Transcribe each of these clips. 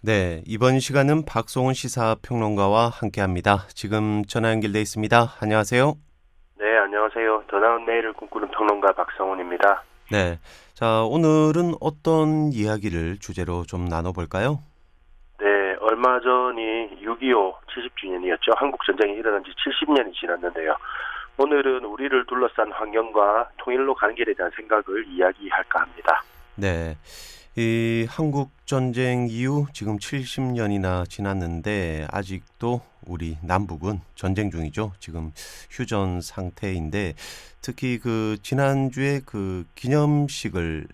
네, 이번 시간은 박송훈 시사평론가와 함께합니다. 지금 전화 연결돼 있습니다. 안녕하세요. 네, 안녕하세요. 더 나은 내일을 꿈꾸는 평론가 박성훈입니다. 네, 자 오늘은 어떤 이야기를 주제로 좀 나눠볼까요? 네, 얼마 전이 6.25 70주년이었죠. 한국 전쟁이 일어난 지 70년이 지났는데요. 오늘은 우리를 둘러싼 환경과 통일로 가는 길에 대한 생각을 이야기할까 합니다. 네, 이 한국 전쟁 이후 지금 70년이나 지났는데 아직도 우리 남북은 전쟁 중이죠. 지금 휴전 상태인데 특히 그 지난주에 그 기념식을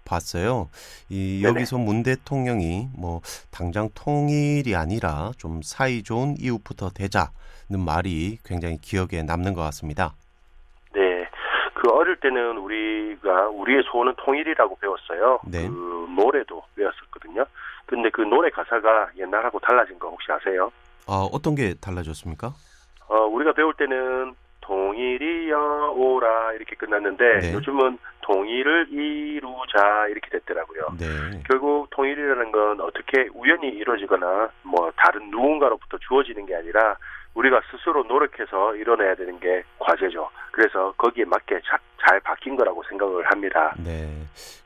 봤어요. 네네. 여기서 문 대통령이 뭐 당장 통일이 아니라 좀 사이 좋은 이웃부터 되자는 말이 굉장히 기억에 남는 것 같습니다. 네, 그 어릴 때는 우리의 소원은 통일이라고 배웠어요. 네. 그 노래도 외웠었거든요. 근데 그 노래 가사가 옛날하고 달라진 거 혹시 아세요? 어떤 게 달라졌습니까? 우리가 배울 때는 통일이여 오라 이렇게 끝났는데 네. 요즘은 통일을 이루자 이렇게 됐더라고요. 네. 결국 통일이라는 건 어떻게 우연히 이루어지거나 뭐 다른 누군가로부터 주어지는 게 아니라 우리가 스스로 노력해서 이뤄내야 되는 게 과제죠. 그래서 거기에 맞게 잘 바뀐 거라고 생각을 합니다. 네.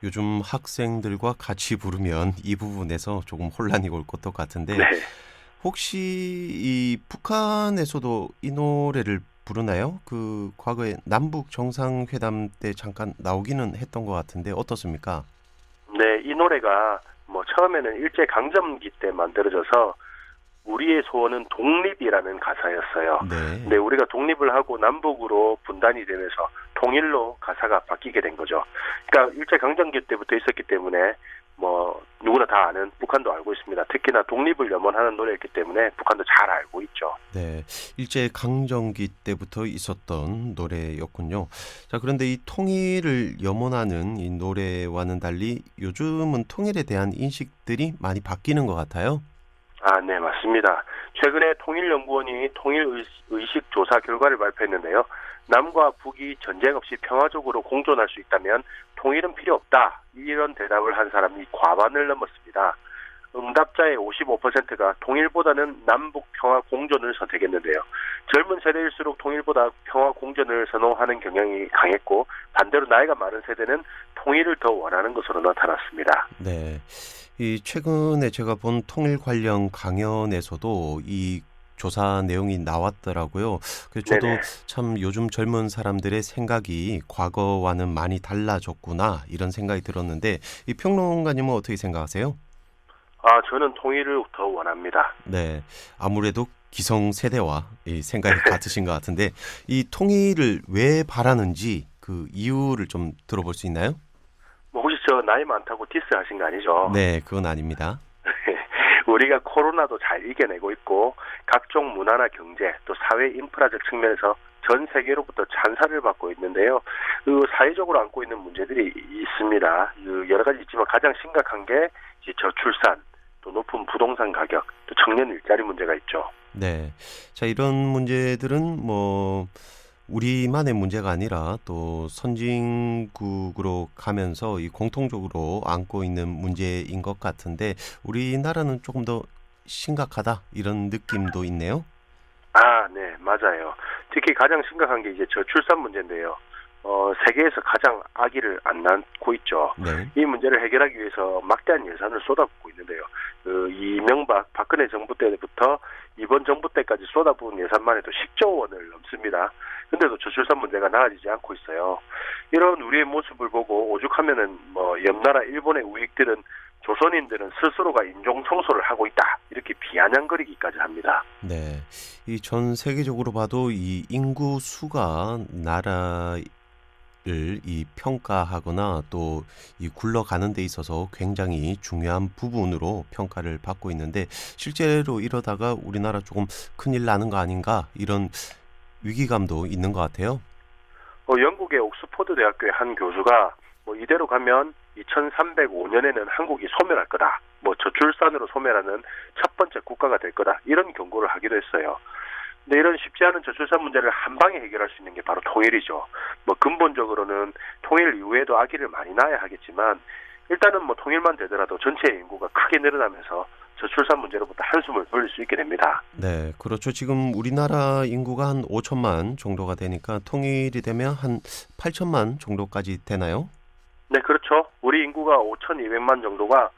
요즘 학생들과 같이 부르면 이 부분에서 조금 혼란이 올 것도 같은데 네. 혹시 이 북한에서도 이 노래를 부르나요? 그 과거에 남북 정상회담 때 잠깐 나오기는 했던 것 같은데 어떻습니까? 네, 이 노래가 뭐 처음에는 일제 강점기 때 만들어져서 우리의 소원은 독립이라는 가사였어요. 네. 근데 우리가 독립을 하고 남북으로 분단이 되면서 통일로 가사가 바뀌게 된 거죠. 그러니까 일제 강점기 때부터 있었기 때문에 뭐 누구나 다 아는 북한도 알고 있습니다. 특히나 독립을 염원하는 노래였기 때문에 북한도 잘 알고 있죠. 네. 일제 강점기 때부터 있었던 노래였군요. 자, 그런데 이 통일을 염원하는 이 노래와는 달리 요즘은 통일에 대한 인식들이 많이 바뀌는 것 같아요. 아, 네, 맞습니다. 최근에 통일연구원이 통일의식 조사 결과를 발표했는데요. 남과 북이 전쟁 없이 평화적으로 공존할 수 있다면 통일은 필요 없다. 이런 대답을 한 사람이 과반을 넘었습니다. 응답자의 55%가 통일보다는 남북 평화 공존을 선택했는데요. 젊은 세대일수록 통일보다 평화 공존을 선호하는 경향이 강했고 반대로 나이가 많은 세대는 통일을 더 원하는 것으로 나타났습니다. 네. 이 최근에 제가 본 통일 관련 강연에서도 이 조사 내용이 나왔더라고요. 그래서 저도 네네. 참 요즘 젊은 사람들의 생각이 과거와는 많이 달라졌구나 이런 생각이 들었는데 이 평론가님은 어떻게 생각하세요? 아, 저는 통일을 더 원합니다. 네. 아무래도 기성세대와 이 생각이 같으신 것 같은데 이 통일을 왜 바라는지 그 이유를 좀 들어볼 수 있나요? 뭐 혹시 저 나이 많다고 디스 하신 거 아니죠? 네, 그건 아닙니다. 우리가 코로나도 잘 이겨내고 있고 각종 문화나 경제 또 사회 인프라적 측면에서 전 세계로부터 찬사를 받고 있는데요. 그 사회적으로 안고 있는 문제들이 있습니다. 그 여러 가지 있지만 가장 심각한 게 이제 저출산, 또 높은 부동산 가격, 또 청년 일자리 문제가 있죠. 네. 자, 이런 문제들은 뭐 우리만의 문제가 아니라 또 선진국으로 가면서 이 공통적으로 안고 있는 문제인 것 같은데 우리나라는 조금 더 심각하다 이런 느낌도 있네요. 아, 네, 맞아요. 특히 가장 심각한 게 이제 저출산 문제인데요. 세계에서 가장 아기를 안 낳고 있죠. 네. 이 문제를 해결하기 위해서 막대한 예산을 쏟아붓고 있는데요. 그 이명박, 박근혜 정부 때부터 이번 정부 때까지 쏟아부은 예산만 해도 10조 원을 넘습니다. 근데도 저출산 문제가 나아지지 않고 있어요. 이런 우리의 모습을 보고 오죽하면은 뭐 옆나라 일본의 우익들은 조선인들은 스스로가 인종 청소를 하고 있다 이렇게 비아냥거리기까지 합니다. 네. 이 전 세계적으로 봐도 이 인구 수가 나라를 이 평가하거나 또 이 굴러가는 데 있어서 굉장히 중요한 부분으로 평가를 받고 있는데 실제로 이러다가 우리나라 조금 큰일 나는 거 아닌가 이런 위기감도 있는 것 같아요. 영국의 옥스퍼드 대학교의 한 교수가 뭐 이대로 가면 2305년에는 한국이 소멸할 거다. 뭐 저출산으로 소멸하는 첫 번째 국가가 될 거다. 이런 경고를 하기도 했어요. 근데 이런 쉽지 않은 저출산 문제를 한 방에 해결할 수 있는 게 바로 통일이죠. 뭐 근본적으로는 통일 이후에도 아기를 많이 낳아야 하겠지만 일단은 뭐 통일만 되더라도 전체 인구가 크게 늘어나면서 저출산 문제로부터 한숨을 돌릴 수 있게 됩니다. 네, 그렇죠. 지금 우리나라 인구가 한 5천만 정도가 되니까 통일이 되면 한 8천만 정도까지 되나요? 네, 그렇죠. 우리 인구가 5,200만 정도가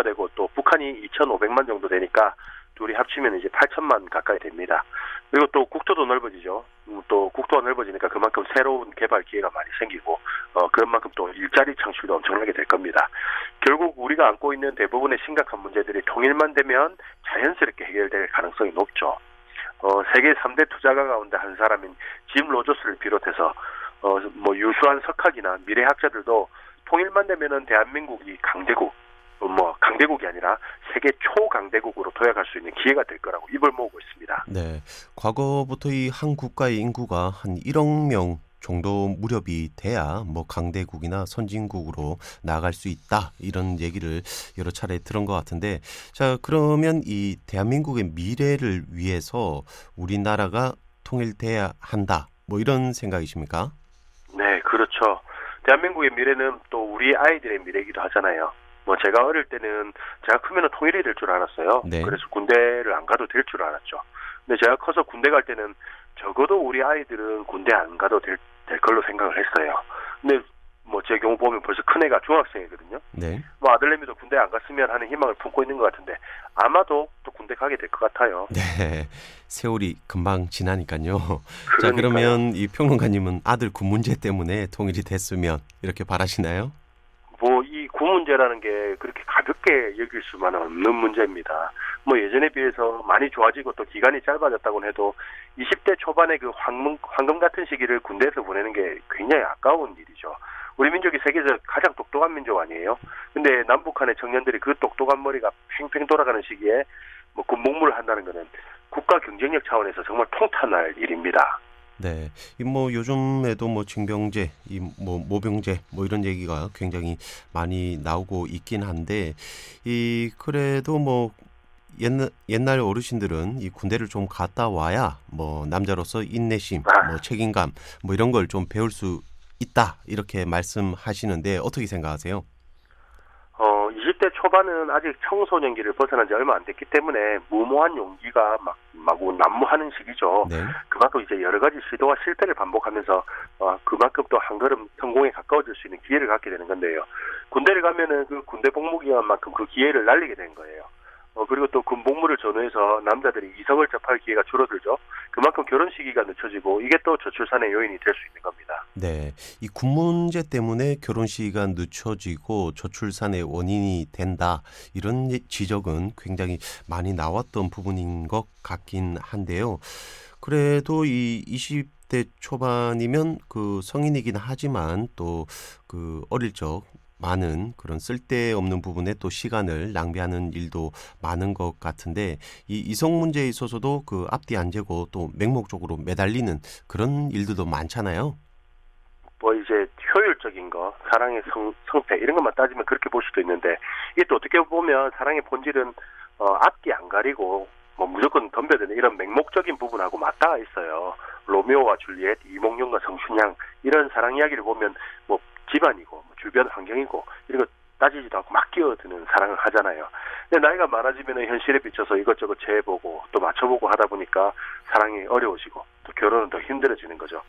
되고 또 북한이 2,500만 정도 되니까 둘이 합치면 이제 8천만 가까이 됩니다. 그리고 또 국토도 넓어지죠. 또 국토가 넓어지니까 그만큼 새로운 개발 기회가 많이 생기고 그런 만큼 또 일자리 창출도 엄청나게 될 겁니다. 결국 우리가 안고 있는 대부분의 심각한 문제들이 통일만 되면 자연스럽게 해결될 가능성이 높죠. 세계 3대 투자가 가운데 한 사람인 짐 로저스를 비롯해서 유수한 석학이나 미래학자들도 통일만 되면은 대한민국이 강대국이 아니라 세계 초강대국으로 도약할 수 있는 기회가 될 거라고 입을 모으고 있습니다. 네, 과거부터 이 한 국가의 인구가 한 1억 명 정도 무렵이 돼야 뭐 강대국이나 선진국으로 나아갈 수 있다 이런 얘기를 여러 차례 들은 것 같은데, 자 그러면 이 대한민국의 미래를 위해서 우리나라가 통일돼야 한다 뭐 이런 생각이십니까? 네, 그렇죠. 대한민국의 미래는 또 우리 아이들의 미래이기도 하잖아요. 제가 어릴 때는 제가 크면은 통일이 될 줄 알았어요. 네. 그래서 군대를 안 가도 될 줄 알았죠. 근데 제가 커서 군대 갈 때는 적어도 우리 아이들은 군대 안 가도 될 걸로 생각을 했어요. 근데 제 경우 보면 벌써 큰애가 중학생이거든요. 네. 아들내미도 군대 안 갔으면 하는 희망을 품고 있는 것 같은데 아마도 또 군대 가게 될 것 같아요. 네, 세월이 금방 지나니까요. 자, 그러니까요. 그러면 이 평론가님은 아들 군 문제 때문에 통일이 됐으면 이렇게 바라시나요? 이 군 문제라는 게 그렇게 가볍게 여길 수만은 없는 문제입니다. 예전에 비해서 많이 좋아지고 또 기간이 짧아졌다고 해도 20대 초반의 그 황금 같은 시기를 군대에서 보내는 게 굉장히 아까운 일이죠. 우리 민족이 세계에서 가장 똑똑한 민족 아니에요? 근데 남북한의 청년들이 그 똑똑한 머리가 팽팽 돌아가는 시기에 군복무를 한다는 거는 국가 경쟁력 차원에서 정말 통탄할 일입니다. 네, 요즘에도 징병제, 모병제 이런 얘기가 굉장히 많이 나오고 있긴 한데, 그래도 옛날 어르신들은 이 군대를 좀 갔다 와야 남자로서 인내심, 책임감 이런 걸 좀 배울 수 있다 이렇게 말씀하시는데 어떻게 생각하세요? 20대 초반은 아직 청소년기를 벗어난 지 얼마 안 됐기 때문에 무모한 용기가 마구 난무하는 시기죠. 네. 그만큼 이제 여러 가지 시도와 실패를 반복하면서 그만큼 또 한 걸음 성공에 가까워질 수 있는 기회를 갖게 되는 건데요. 군대를 가면은 그 군대 복무 기간만큼 그 기회를 날리게 된 거예요. 그리고 또 군복무를 전후해서 남자들이 이성을 접할 기회가 줄어들죠. 그만큼 결혼 시기가 늦춰지고 이게 또 저출산의 요인이 될 수 있는 겁니다. 네, 이 군 문제 때문에 결혼 시기가 늦춰지고 저출산의 원인이 된다 이런 지적은 굉장히 많이 나왔던 부분인 것 같긴 한데요. 그래도 이 20대 초반이면 그 성인이긴 하지만 또 그 어릴 적 많은 그런 쓸데없는 부분에 또 시간을 낭비하는 일도 많은 것 같은데, 이 이성 문제에 있어서도 그 앞뒤 안 재고 또 맹목적으로 매달리는 그런 일들도 많잖아요. 이제 효율적인 거, 사랑의 성패 이런 것만 따지면 그렇게 볼 수도 있는데, 이게 또 어떻게 보면 사랑의 본질은 앞뒤 안 가리고 무조건 덤벼드는 이런 맹목적인 부분하고 맞닿아 있어요. 로미오와 줄리엣, 이몽룡과 성춘향 이런 사랑 이야기를 보면 집안이고 주변 환경이고 이런 거 따지지도 않고 막 끼어드는 사랑을 하잖아요. 근데 나이가 많아지면 현실에 비춰서 이것저것 재보고 또 맞춰보고 하다 보니까 사랑이 어려워지고 또 결혼은 더 힘들어지는 거죠.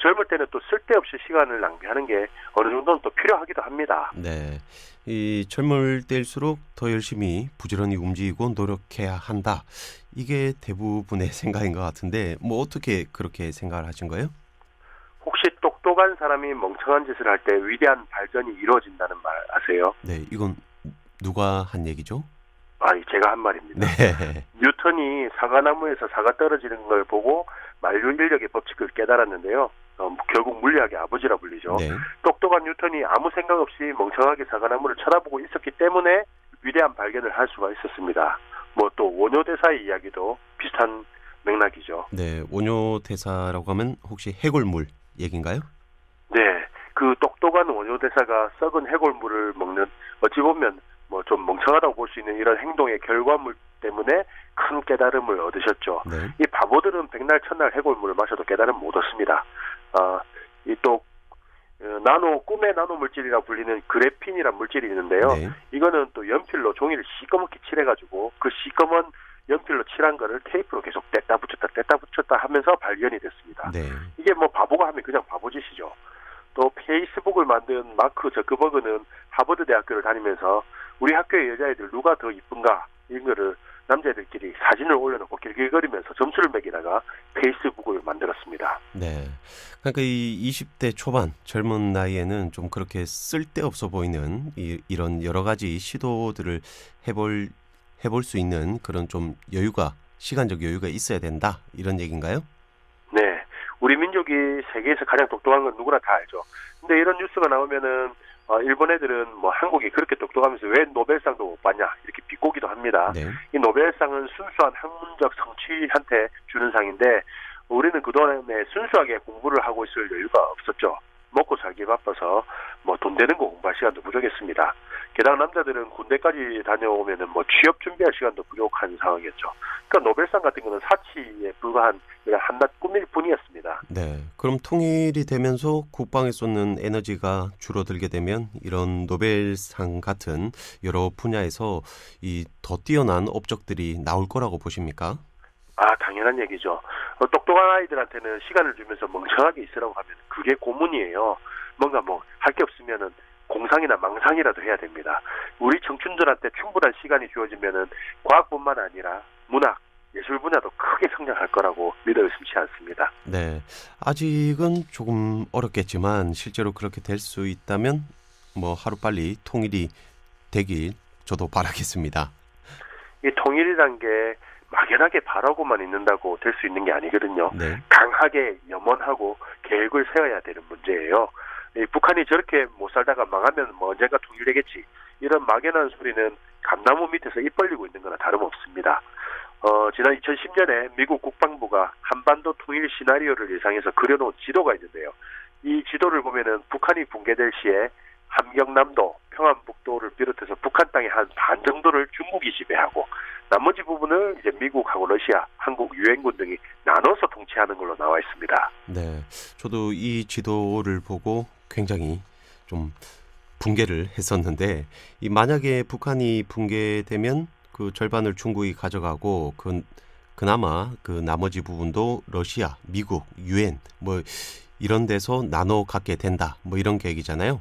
젊을 때는 또 쓸데없이 시간을 낭비하는 게 어느 정도는 또 필요하기도 합니다. 네, 이 젊을 때일수록 더 열심히 부지런히 움직이고 노력해야 한다. 이게 대부분의 생각인 것 같은데 어떻게 그렇게 생각을 하신 거예요? 혹시 똑똑한 사람이 멍청한 짓을 할 때 위대한 발전이 이루어진다는 말 아세요? 네, 이건 누가 한 얘기죠? 제가 한 말입니다. 네. 뉴턴이 사과나무에서 사과 떨어지는 걸 보고 만류인력의 법칙을 깨달았는데요. 결국 물리학의 아버지라 불리죠. 네. 똑똑한 뉴턴이 아무 생각 없이 멍청하게 사과나무를 쳐다보고 있었기 때문에 위대한 발견을 할 수가 있었습니다. 또 원효대사의 이야기도 비슷한 맥락이죠. 네, 원효대사라고 하면 혹시 해골물 얘기인가요? 네, 그 똑똑한 원효대사가 썩은 해골물을 먹는, 어찌 보면 좀 멍청하다고 볼 수 있는 이런 행동의 결과물 때문에 큰 깨달음을 얻으셨죠. 네. 이 바보들은 백날 첫날 해골물을 마셔도 깨달음 못 얻습니다. 꿈의 나노 물질이라 불리는 그래핀이란 물질이 있는데요. 네. 이거는 또 연필로 종이를 시꺼멓게 칠해가지고 그 시꺼먼 연필로 칠한 거를 테이프로 계속 뗐다 붙였다 하면서 발견이 됐습니다. 네. 이게 뭐 바보가 하면 그냥 바보짓이죠. 또 페이스북을 만든 마크 저크버그는 하버드 대학교를 다니면서 우리 학교의 여자애들 누가 더 이쁜가 이런 거를 남자애들끼리 사진을 올려놓고 길길거리면서 점수를 매기다가 페이스북을 만들었습니다. 네. 그러니까 이 20대 초반 젊은 나이에는 좀 그렇게 쓸데없어 보이는 이런 여러 가지 시도들을 해볼 수 있는 그런 좀 시간적 여유가 있어야 된다. 이런 얘기인가요? 네. 우리 민족이 세계에서 가장 똑똑한 건 누구나 다 알죠. 근데 이런 뉴스가 나오면은 일본 애들은 뭐 한국이 그렇게 똑똑하면서 왜 노벨상도 못 받냐 이렇게 비꼬기도 합니다. 네. 이 노벨상은 순수한 학문적 성취한테 주는 상인데 우리는 그동안에 순수하게 공부를 하고 있을 여유가 없었죠. 먹고 살기 바빠서 뭐 돈 되는 거 공부할 시간도 부족했습니다. 게다가 남자들은 군대까지 다녀오면은 뭐 취업 준비할 시간도 부족한 상황이었죠. 그러니까 노벨상 같은 거는 사치에 불과한 그냥 한낱 꿈일 뿐이었습니다. 네. 그럼 통일이 되면서 국방에 쏟는 에너지가 줄어들게 되면 이런 노벨상 같은 여러 분야에서 이 더 뛰어난 업적들이 나올 거라고 보십니까? 당연한 얘기죠. 똑똑한 아이들한테는 시간을 주면서 멍청하게 있으라고 하면 그게 고문이에요. 뭔가 뭐 할 게 없으면은 공상이나 망상이라도 해야 됩니다. 우리 청춘들한테 충분한 시간이 주어지면은 과학뿐만 아니라 문학, 예술 분야도 크게 성장할 거라고 믿어 의심치 않습니다. 네. 아직은 조금 어렵겠지만 실제로 그렇게 될 수 있다면 뭐 하루빨리 통일이 되길 저도 바라겠습니다. 이 통일이란 게 막연하게 바라고만 있는다고 될 수 있는 게 아니거든요. 네. 강하게 염원하고 계획을 세워야 되는 문제예요. 북한이 저렇게 못 살다가 망하면 뭐 언젠가 통일되겠지. 이런 막연한 소리는 감나무 밑에서 입 벌리고 있는 거나 다름없습니다. 지난 2010년에 미국 국방부가 한반도 통일 시나리오를 예상해서 그려놓은 지도가 있는데요. 이 지도를 보면은 북한이 붕괴될 시에 함경남도, 평안북도를 비롯해서 북한 땅의 한 반 정도를 중국이 지배하고 나머지 부분을 이제 미국하고 러시아, 한국 유엔군 등이 나눠서 통치하는 걸로 나와 있습니다. 네. 저도 이 지도를 보고 굉장히 좀 붕괴를 했었는데 만약에 북한이 붕괴되면 그 절반을 중국이 가져가고 그나마 그 나머지 부분도 러시아, 미국, 유엔 뭐 이런 데서 나눠 갖게 된다. 뭐 이런 계획이잖아요.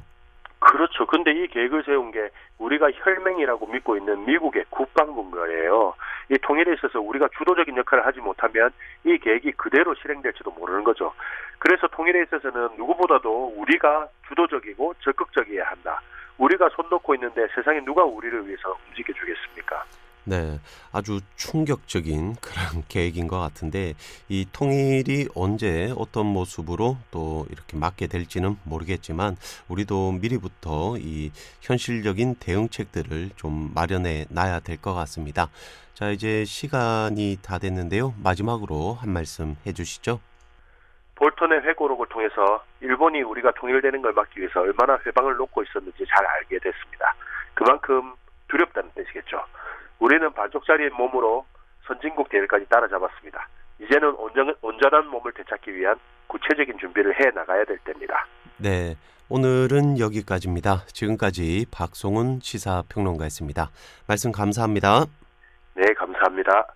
그렇죠. 근데 이 계획을 세운 게 우리가 혈맹이라고 믿고 있는 미국의 국방부인 거예요. 이 통일에 있어서 우리가 주도적인 역할을 하지 못하면 이 계획이 그대로 실행될지도 모르는 거죠. 그래서 통일에 있어서는 누구보다도 우리가 주도적이고 적극적이어야 한다. 우리가 손 놓고 있는데 세상에 누가 우리를 위해서 움직여 주겠습니까? 네, 아주 충격적인 그런 계획인 것 같은데 이 통일이 언제 어떤 모습으로 또 이렇게 맞게 될지는 모르겠지만 우리도 미리부터 이 현실적인 대응책들을 좀 마련해 놔야 될 것 같습니다. 자, 이제 시간이 다 됐는데요. 마지막으로 한 말씀 해주시죠. 볼턴의 회고록을 통해서 일본이 우리가 통일되는 걸 막기 위해서 얼마나 회방을 놓고 있었는지 잘 알게 됐습니다. 그만큼 두렵다는 뜻이겠죠. 우리는 반쪽짜리의 몸으로 선진국 대열까지 따라잡았습니다. 이제는 온전한 몸을 되찾기 위한 구체적인 준비를 해 나가야 될 때입니다. 네, 오늘은 여기까지입니다. 지금까지 박송훈 시사평론가였습니다. 말씀 감사합니다. 네, 감사합니다.